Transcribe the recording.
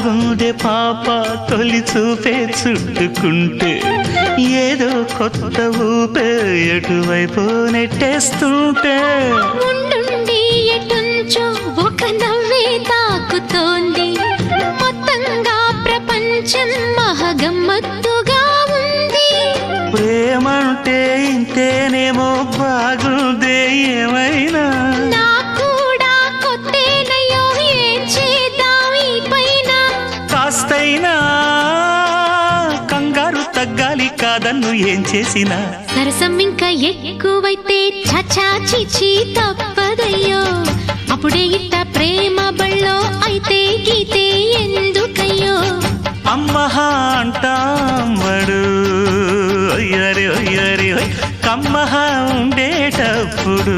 గుండె పాప తొలి చూపే చుట్టుకుంటే ఏదో కొత్త ఊపే ఎటువైపు నెట్టేస్తుంటే ఉండుండి ఎటుంచో ఒక నవ్వే తాకుతోంది మొత్తంగా ప్రపంచం మహగమ్మత్తుగా ఉంది ప్రేమంటే ఇంతేనేమో బాగుందే ఏమైనా నాకు కూడా కొత్తేనయ్యో ఏం చేద్దాం ఈ పైన కాస్తైనా కంగారు తగ్గాలి కాదన్ను ఏం చేసినా సరసం ఇంకా ఎక్కువైతే చచా చిచి తప్పదయ్యో అప్పుడే ఇట్ట ప్రేమ బళ్ళో అయితే గీతే ఎందుకయ్యో అమ్మహా అంటామడు ఒయ్యరి ఒయ్యరి కమ్మహా ఉండేటప్పుడు